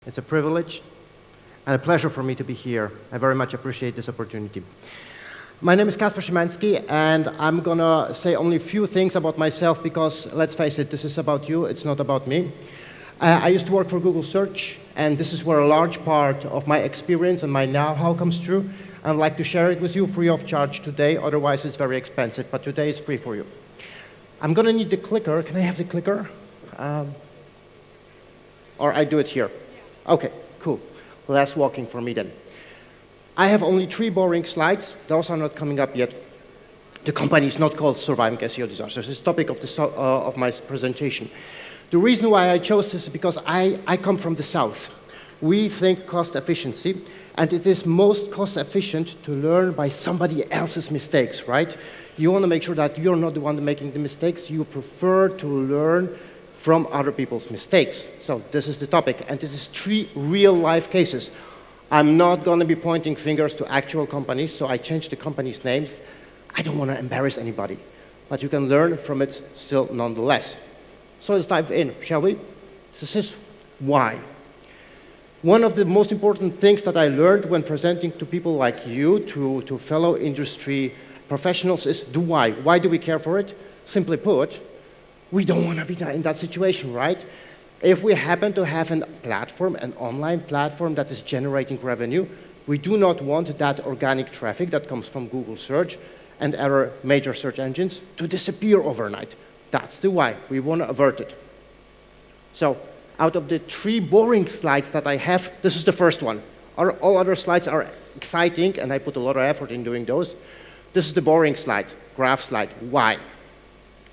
It's a privilege and a pleasure for me to be here. I very much appreciate this opportunity. My name is Kaspar Szymanski, and I'm going to say only a few things about myself because, let's face it, this is about you, it's not about me. I used to work for Google Search, and this is where a large part of my experience and my know-how comes through. I'd like to share it with you free of charge today, otherwise it's very expensive, but today it's free for you. I'm going to need the clicker. Can I have the clicker? Or I do it here? Okay, cool. Less walking for me then. I have only 3 boring slides. Those are not coming up yet. The company is not called Surviving SEO Disasters. It's the topic of my presentation. The reason why I chose this is because I come from the South. We think cost efficiency, and it is most cost efficient to learn by somebody else's mistakes, right? You want to make sure that you're not the one making the mistakes. You prefer to learn from other people's mistakes. So this is the topic, and this is 3 real-life cases. I'm not going to be pointing fingers to actual companies, so I changed the companies' names. I don't want to embarrass anybody, but you can learn from it still nonetheless. So let's dive in, shall we? This is why. One of the most important things that I learned when presenting to people like you, to fellow industry professionals, is the why. Why do we care for it? Simply put, we don't want to be in that situation, right? If we happen to have a platform, an online platform that is generating revenue, we do not want that organic traffic that comes from Google Search and other major search engines to disappear overnight. That's the why. We want to avert it. So, out of the 3 boring slides that I have, this is the first one. All other slides are exciting, and I put a lot of effort in doing those. This is the boring slide, graph slide. Why?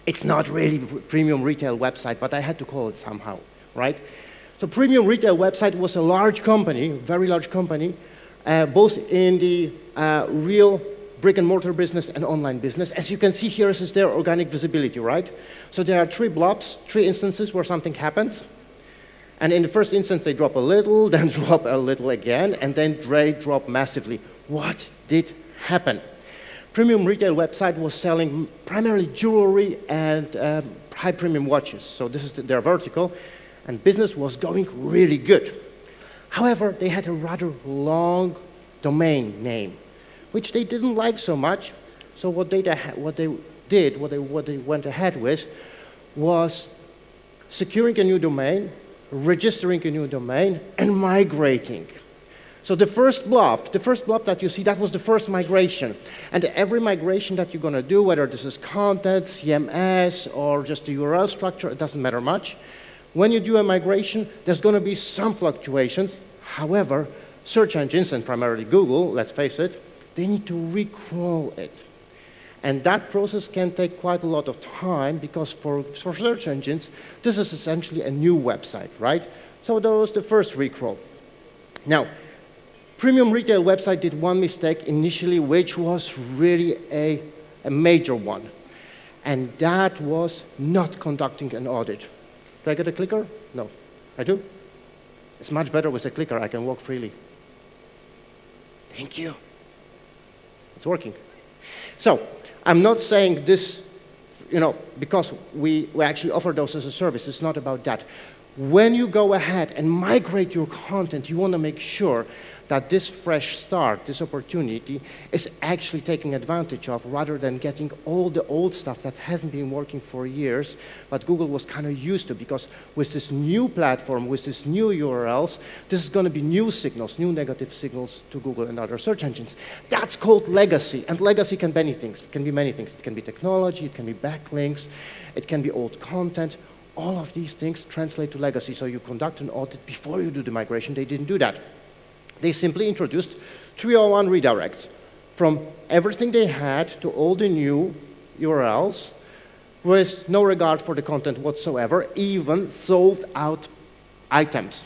It's not really a premium retail website, but I had to call it somehow, right? So premium retail website was a large company, very large company, both in the real brick and mortar business and online business. As you can see here, this is their organic visibility, right? So there are 3 blobs, 3 instances where something happens. And in the first instance, they drop a little, then drop a little again, and then they drop massively. What did happen? Premium retail website was selling primarily jewelry and high premium watches. So this is their vertical, and business was going really good. However, they had a rather long domain name, which they didn't like so much. So what they went ahead with was securing a new domain, registering a new domain, and migrating. So the first blob that you see, that was the first migration. And every migration that you're going to do, whether this is content, CMS, or just the URL structure, it doesn't matter much. When you do a migration, there's going to be some fluctuations. However, search engines, and primarily Google, let's face it, they need to recrawl it. And that process can take quite a lot of time because for search engines, this is essentially a new website, right? So that was the first recrawl. Now, premium retail website did one mistake initially, which was really a major one. And that was not conducting an audit. Do I get a clicker? No. I do? It's much better with a clicker. I can walk freely. Thank you. It's working. So, I'm not saying this, because we actually offer those as a service. It's not about that. When you go ahead and migrate your content, you want to make sure that this fresh start, this opportunity, is actually taking advantage of rather than getting all the old stuff that hasn't been working for years, but Google was kind of used to, because with this new platform, with these new URLs, this is going to be new signals, new negative signals to Google and other search engines. That's called legacy, and legacy can be many things. It can be many things. It can be technology, it can be backlinks, it can be old content. All of these things translate to legacy, so you conduct an audit before you do the migration. They didn't do that. They simply introduced 301 redirects from everything they had to all the new URLs with no regard for the content whatsoever, even sold out items.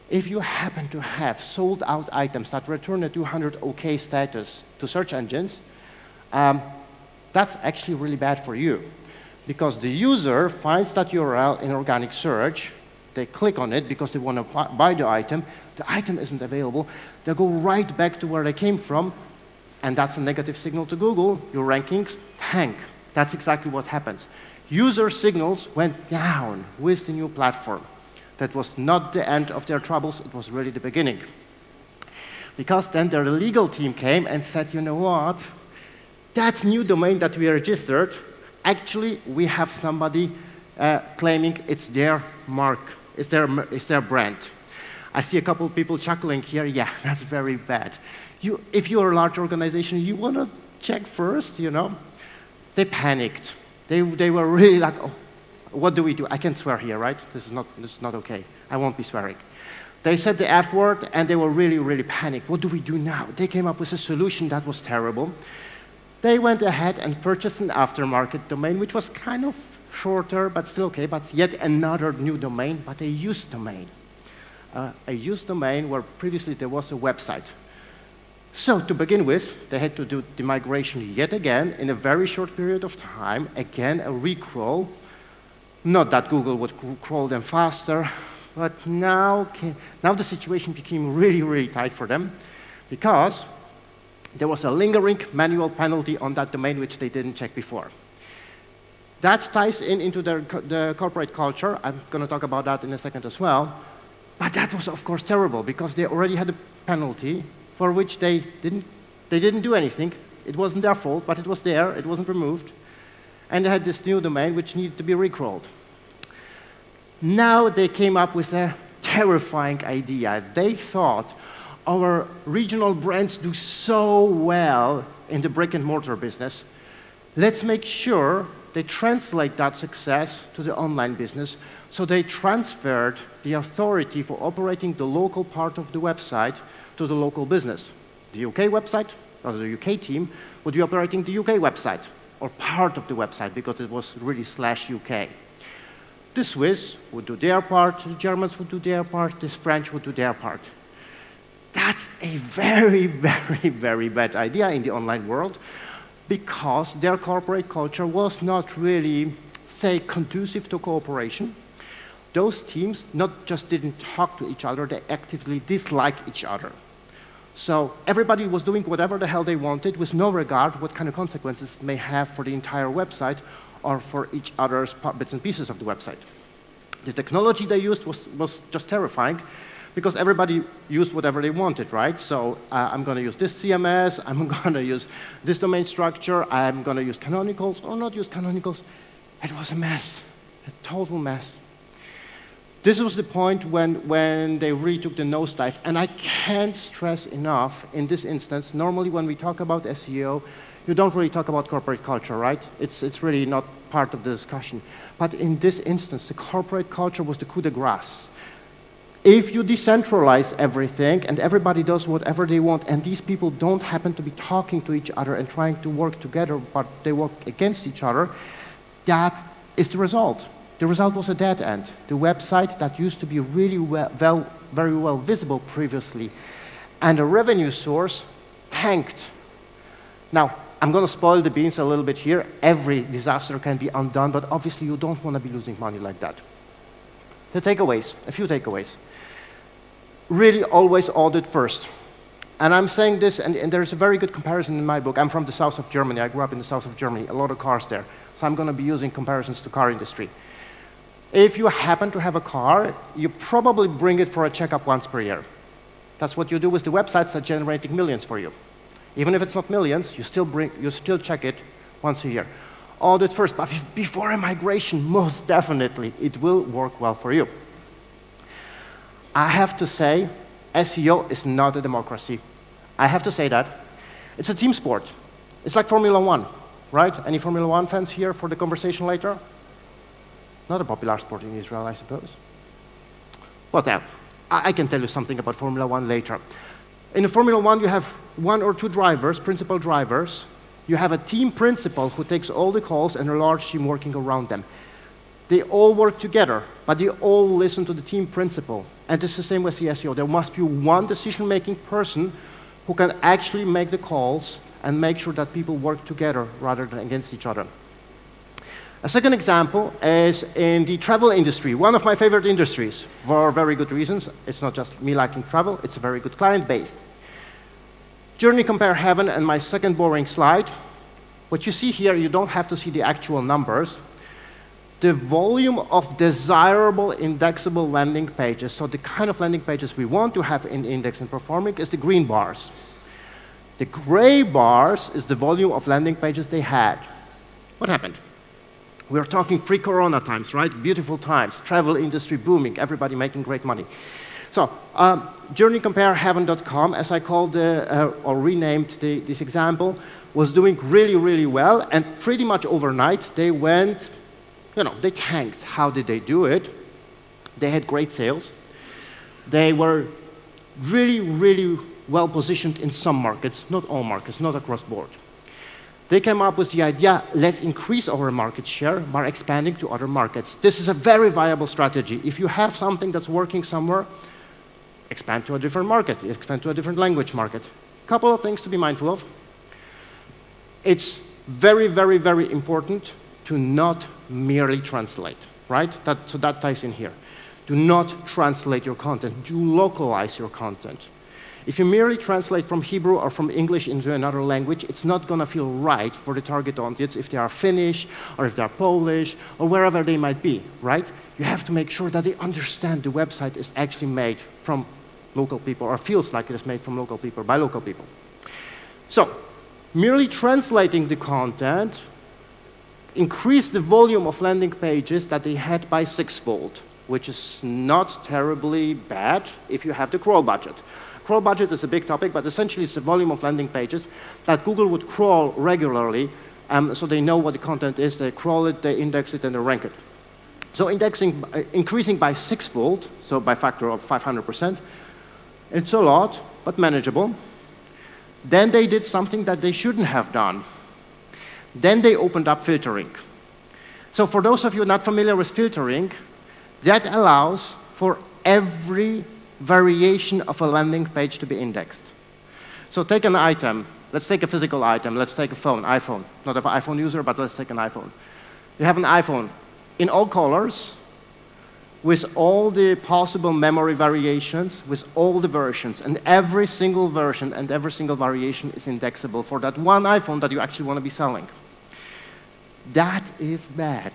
If you happen to have sold out items that return a 200 OK status to search engines, that's actually really bad for you, because the user finds that URL in organic search, they click on it because they want to buy the item isn't available, they go right back to where they came from, and that's a negative signal to Google. Your rankings tank. That's exactly what happens. User signals went down with the new platform. that was not the end of their troubles, it was really the beginning. Because then their legal team came and said, you know what, that new domain that we registered, actually we have somebody claiming it's their mark, it's their brand. I see a couple of people chuckling here, yeah, that's very bad. If you're a large organization, you want to check first, you know. They panicked. They were really like, oh, what do we do? I can't swear here, right? This is not okay. I won't be swearing. They said the F word, and they were really, really panicked. What do we do now? They came up with a solution that was terrible. They went ahead and purchased an aftermarket domain, which was kind of shorter, but still okay, but yet another new domain, but a used domain. A used domain where previously there was a website. So to begin with, they had to do the migration yet again in a very short period of time. Again, a recrawl. Not that Google would crawl them faster, but now the situation became really, really tight for them because there was a lingering manual penalty on that domain which they didn't check before. That ties into the corporate culture. I'm going to talk about that in a second as well. But that was, of course, terrible because they already had a penalty for which they didn't do anything. It wasn't their fault, but it was there. It wasn't removed. And they had this new domain which needed to be recrawled. Now they came up with a terrifying idea. They thought our regional brands do so well in the brick and mortar business. Let's make sure they translate that success to the online business. So they transferred the authority for operating the local part of the website to the local business. The UK website, or the UK team, would be operating the UK website, or part of the website, because it was really /UK. The Swiss would do their part, the Germans would do their part, the French would do their part. That's a very, very, very bad idea in the online world, because their corporate culture was not really, say, conducive to cooperation. Those teams not just didn't talk to each other, they actively disliked each other. So everybody was doing whatever the hell they wanted with no regard what kind of consequences it may have for the entire website or for each other's bits and pieces of the website. The technology they used was just terrifying because everybody used whatever they wanted, right? So I'm going to use this CMS, I'm going to use this domain structure, I'm going to use canonicals or not use canonicals. It was a mess, a total mess. This was the point when they really took the nosedive, and I can't stress enough in this instance, normally when we talk about SEO, you don't really talk about corporate culture, right? It's really not part of the discussion. But in this instance, the corporate culture was the coup de grace. If you decentralize everything and everybody does whatever they want, and these people don't happen to be talking to each other and trying to work together, but they work against each other, that is the result. The result was a dead end. The website that used to be really very well visible previously and a revenue source tanked. Now, I'm going to spoil the beans a little bit here. Every disaster can be undone, but obviously you don't want to be losing money like that. The takeaways, a few takeaways. Really always audit first. And I'm saying this, and there's a very good comparison in my book. I'm from the south of Germany. I grew up in the south of Germany, a lot of cars there. So I'm going to be using comparisons to car industry. If you happen to have a car, you probably bring it for a checkup once per year. That's what you do with the websites that are generating millions for you. Even if it's not millions, you still check it once a year. Audit first, but before a migration, most definitely, it will work well for you. I have to say, SEO is not a democracy. I have to say that. It's a team sport. It's like Formula One, right? Any Formula One fans here for the conversation later? Not a popular sport in Israel, I suppose. Well, I can tell you something about Formula One later. In Formula One, you have one or two drivers, principal drivers. You have a team principal who takes all the calls and a large team working around them. They all work together, but they all listen to the team principal. And it's the same with the SEO. There must be one decision-making person who can actually make the calls and make sure that people work together rather than against each other. A second example is in the travel industry, one of my favorite industries, for very good reasons. It's not just me liking travel, it's a very good client base. Journey compare heaven and my second boring slide. What you see here, you don't have to see the actual numbers. the volume of desirable indexable landing pages, so the kind of landing pages we want to have in index and performing, is the green bars. The gray bars is the volume of landing pages they had. What happened? We're talking pre-corona times, right? Beautiful times, travel industry booming, everybody making great money. So, journeycompareheaven.com, as I called or renamed this example, was doing really, really well, and pretty much overnight they went, they tanked. How did they do it? They had great sales. They were really, really well positioned in some markets, not all markets, not across board. They came up with the idea, let's increase our market share by expanding to other markets. This is a very viable strategy. If you have something that's working somewhere, expand to a different market, expand to a different language market. A couple of things to be mindful of. It's very, very, very important to not merely translate, right? So that ties in here. Do not translate your content. Do localize your content. If you merely translate from Hebrew or from English into another language, it's not going to feel right for the target audience if they are Finnish or if they're Polish or wherever they might be, right? You have to make sure that they understand the website is actually made from local people or feels like it is made from local people, by local people. So, merely translating the content increased the volume of landing pages that they had by 6-fold, which is not terribly bad if you have the crawl budget. Crawl budget is a big topic, but essentially it's the volume of landing pages that Google would crawl regularly, so they know what the content is, they crawl it, they index it, and they rank it. So increasing by 6-fold, so by factor of 500%, it's a lot, but manageable. Then they did something that they shouldn't have done. Then they opened up filtering. So for those of you not familiar with filtering, that allows for every variation of a landing page to be indexed. So take an item. Let's take a physical item. Let's take a phone, iPhone. Not an iPhone user, but let's take an iPhone. You have an iPhone in all colors, with all the possible memory variations, with all the versions, and every single version and every single variation is indexable for that one iPhone that you actually want to be selling. That is bad.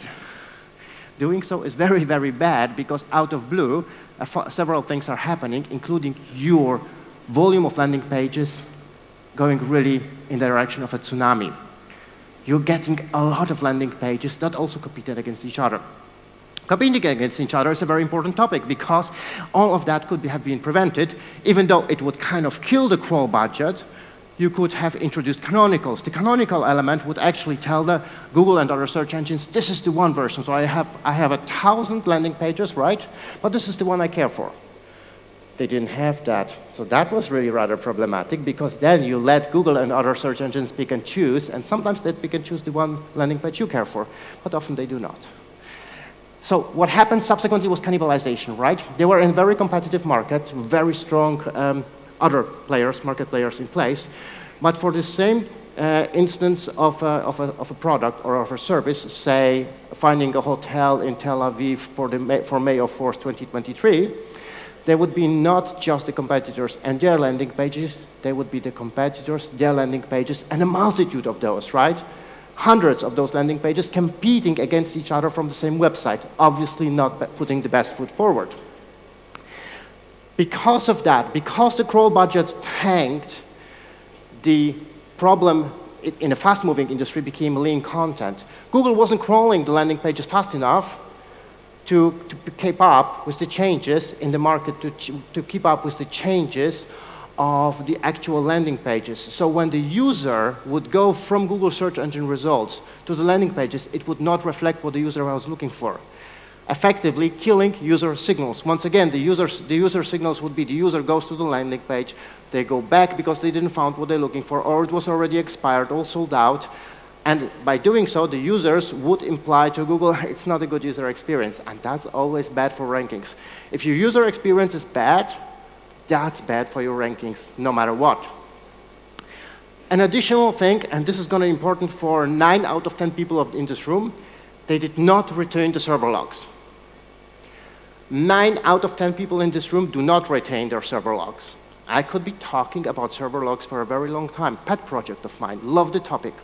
Doing so is very, very bad because out of blue, several things are happening, including your volume of landing pages going really in the direction of a tsunami. You're getting a lot of landing pages that also competed against each other. Competing against each other is a very important topic because all of that could have been prevented. Even though it would kind of kill the crawl budget, you could have introduced canonicals. The canonical element would actually tell the Google and other search engines, this is the one version. So I have 1,000 landing pages, right? But this is the one I care for. They didn't have that. So that was really rather problematic because then you let Google and other search engines pick and choose, and sometimes they pick and choose the one landing page you care for, but often they do not. So what happened subsequently was cannibalization, right? They were in a very competitive market, very strong other players, market players in place, but for the same instance of a product or of a service, say finding a hotel in Tel Aviv for May of 4th, 2023, there would be not just the competitors and their landing pages, there would be the competitors, their landing pages, and a multitude of those, right? Hundreds of those landing pages competing against each other from the same website, obviously not putting the best foot forward. Because of that, because the crawl budget tanked, the problem in a fast-moving industry became lean content. Google wasn't crawling the landing pages fast enough to keep up with the changes in the market, to keep up with the changes of the actual landing pages. So when the user would go from Google search engine results to the landing pages, it would not reflect what the user was looking for, effectively killing user signals. Once again, the user signals would be the user goes to the landing page, they go back because they didn't find what they're looking for, or it was already expired or sold out, and by doing so, the users would imply to Google, it's not a good user experience, and that's always bad for rankings. If your user experience is bad, that's bad for your rankings, no matter what. An additional thing, and this is going to be important for 9 out of 10 people in this room, they did not return the server logs. 9 out of 10 people in this room do not retain their server logs. I could be talking about server logs for a very long time. Pet project of mine, love the topic.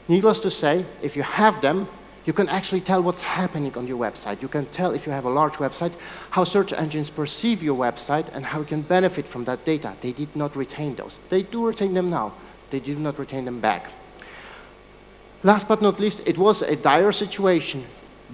Needless to say, if you have them, You can actually tell what's happening on your website. You can tell, if you have a large website, how search engines perceive your website and how you can benefit from that data. They did not retain those. They do retain them now. They did not retain them back. Last but not least, it was a dire situation,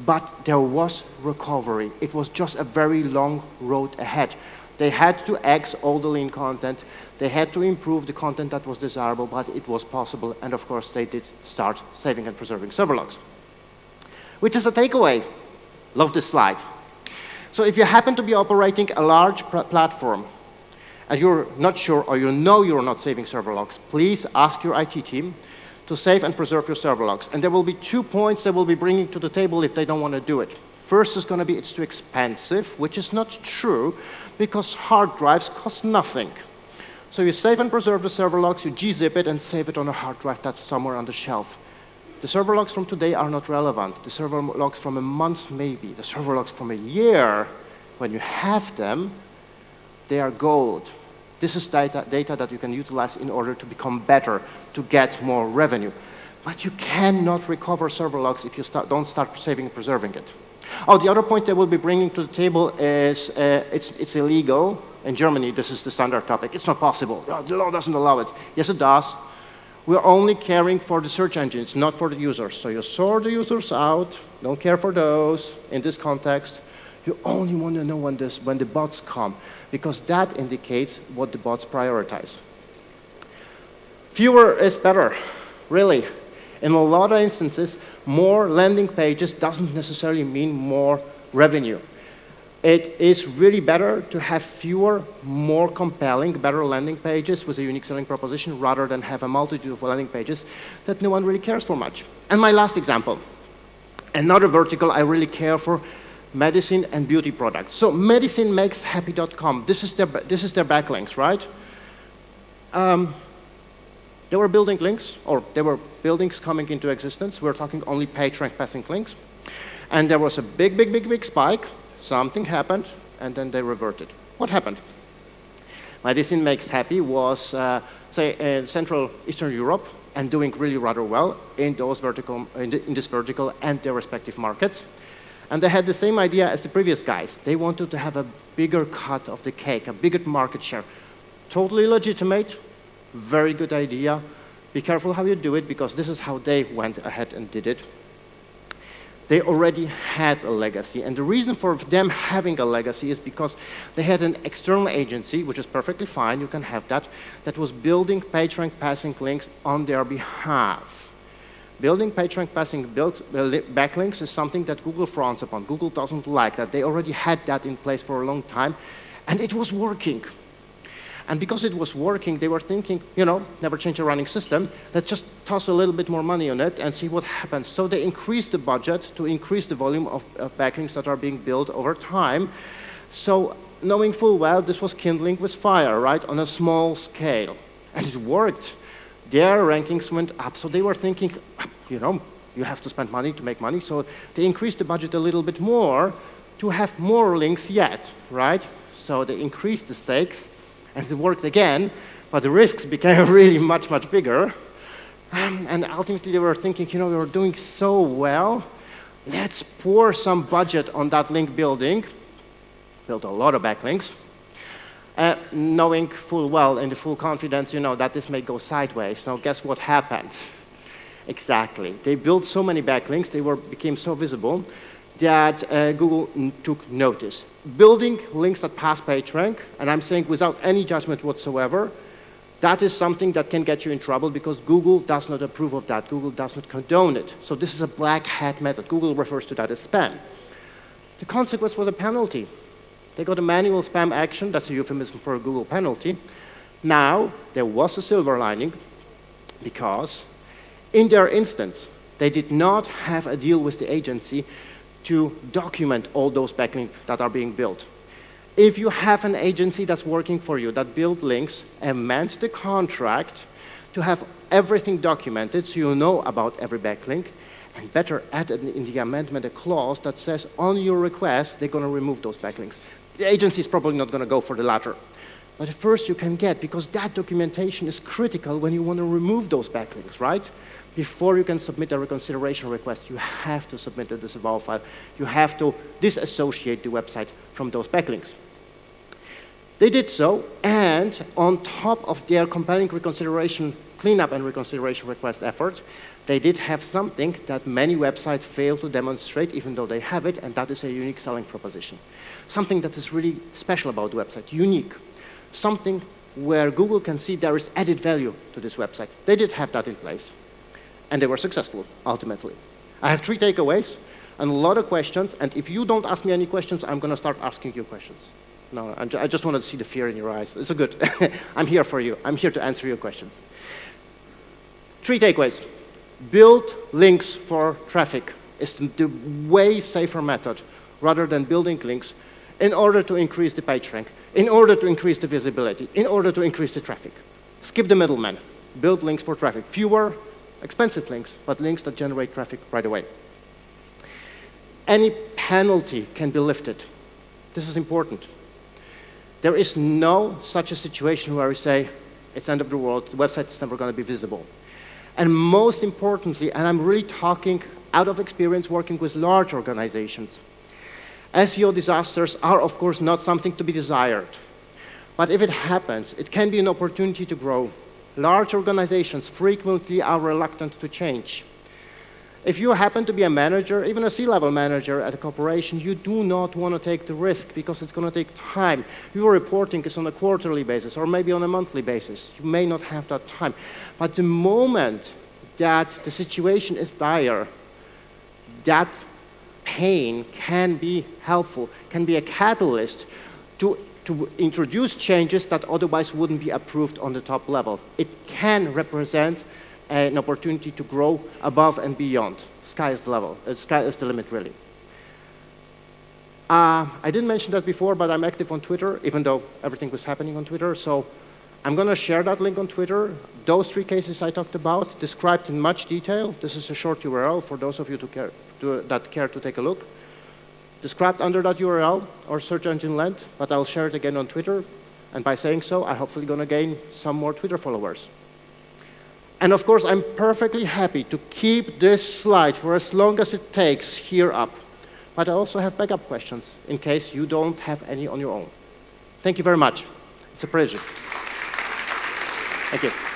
but there was recovery. It was just a very long road ahead. They had to X all the lean content. They had to improve the content that was desirable, but it was possible. And of course, they did start saving and preserving server logs. Which is a takeaway. Love this slide. So if you happen to be operating a large platform and you're not sure or you know you're not saving server logs, please ask your IT team to save and preserve your server logs. And there will be 2 points they will be bringing to the table if they don't want to do it. First is going to be it's too expensive, which is not true because hard drives cost nothing. So you save and preserve the server logs, you gzip it and save it on a hard drive that's somewhere on the shelf. The server logs from today are not relevant. The server logs from a month, maybe. The server logs from a year, when you have them, they are gold. This is data that you can utilize in order to become better, to get more revenue. But you cannot recover server logs if you don't start saving and preserving it. Oh, the other point they will be bringing to the table is it's illegal. In Germany, this is the standard topic. It's not possible. The law doesn't allow it. Yes, it does. We're only caring for the search engines, not for the users. So you sort the users out, don't care for those in this context. You only want to know when the bots come, because that indicates what the bots prioritize. Fewer is better, really. In a lot of instances, more landing pages doesn't necessarily mean more revenue. It is really better to have fewer, more compelling, better landing pages with a unique selling proposition rather than have a multitude of landing pages that no one really cares for much. And my last example, another vertical I really care for, medicine and beauty products. So medicinemakeshappy.com, this is their backlinks, right? They were building links, or there were buildings coming into existence. We're talking only page rank passing links. And there was a big spike. Something happened, and then they reverted. What happened? Medicine Makes Happy was, say, in Central Eastern Europe and doing really rather well in those in this vertical and their respective markets. And they had the same idea as the previous guys. They wanted to have a bigger cut of the cake, a bigger market share. Totally legitimate, very good idea. Be careful how you do it, because this is how they went ahead and did it. They already had a legacy, and the reason for them having a legacy is because they had an external agency, which is perfectly fine, you can have that was building PageRank passing links on their behalf. Building PageRank passing backlinks is something that Google frowns upon. Google doesn't like that. They already had that in place for a long time, and it was working. And because it was working, they were thinking, never change a running system. Let's just toss a little bit more money on it and see what happens. So they increased the budget to increase the volume of backlinks that are being built over time. So knowing full well this was kindling with fire, right, on a small scale. And it worked. Their rankings went up. So they were thinking, you have to spend money to make money. So they increased the budget a little bit more to have more links yet, right? So they increased the stakes. And it worked again, but the risks became really much bigger. And ultimately they were thinking, we were doing so well, let's pour some budget on that link building. Built a lot of backlinks, knowing full well, in the full confidence, that this may go sideways. So guess what happened? Exactly. They built so many backlinks, they became so visible that Google took notice. Building links that pass PageRank, and I'm saying without any judgment whatsoever, that is something that can get you in trouble because Google does not approve of that. Google does not condone it. So this is a black hat method. Google refers to that as spam. The consequence was a penalty. They got a manual spam action. That's a euphemism for a Google penalty. Now, there was a silver lining because in their instance, they did not have a deal with the agency to document all those backlinks that are being built. If you have an agency that's working for you that build links, amend the contract to have everything documented so you know about every backlink, and better add in the amendment a clause that says on your request they're going to remove those backlinks. The agency is probably not going to go for the latter. But at first you can get, because that documentation is critical when you want to remove those backlinks, right? Before you can submit a reconsideration request, you have to submit a disavow file. You have to disassociate the website from those backlinks. They did so, and on top of their compelling reconsideration cleanup and reconsideration request effort, they did have something that many websites fail to demonstrate, even though they have it, and that is a unique selling proposition. Something that is really special about the website, unique. Something where Google can see there is added value to this website. They did have that in place, and they were successful, ultimately. I have 3 takeaways and a lot of questions, and if you don't ask me any questions, I'm going to start asking you questions. No, I just want to see the fear in your eyes. It's good. I'm here for you. I'm here to answer your questions. 3 takeaways. Build links for traffic is the way safer method rather than building links in order to increase the page rank, in order to increase the visibility, in order to increase the traffic. Skip the middleman. Build links for traffic. Fewer expensive links, but links that generate traffic right away. Any penalty can be lifted. This is important. There is no such a situation where we say, it's the end of the world, the website is never going to be visible. And most importantly, and I'm really talking out of experience working with large organizations, SEO disasters are, of course, not something to be desired. But if it happens, it can be an opportunity to grow. Large organizations frequently are reluctant to change. If you happen to be a manager, even a C-level manager at a corporation, you do not want to take the risk because it's going to take time. Your reporting is on a quarterly basis or maybe on a monthly basis. You may not have that time. But the moment that the situation is dire, that pain can be helpful, can be a catalyst to introduce changes that otherwise wouldn't be approved on the top level. It can represent an opportunity to grow above and beyond. Sky is the level. Sky is the limit, really. I didn't mention that before, but I'm active on Twitter, even though everything was happening on Twitter. So I'm going to share that link on Twitter. Those 3 cases I talked about, described in much detail. This is a short URL for those of you that care to take a look. Described under that URL or search engine led, but I'll share it again on Twitter. And by saying so, I'm hopefully going to gain some more Twitter followers. And of course, I'm perfectly happy to keep this slide for as long as it takes here up. But I also have backup questions in case you don't have any on your own. Thank you very much. It's a pleasure. Thank you.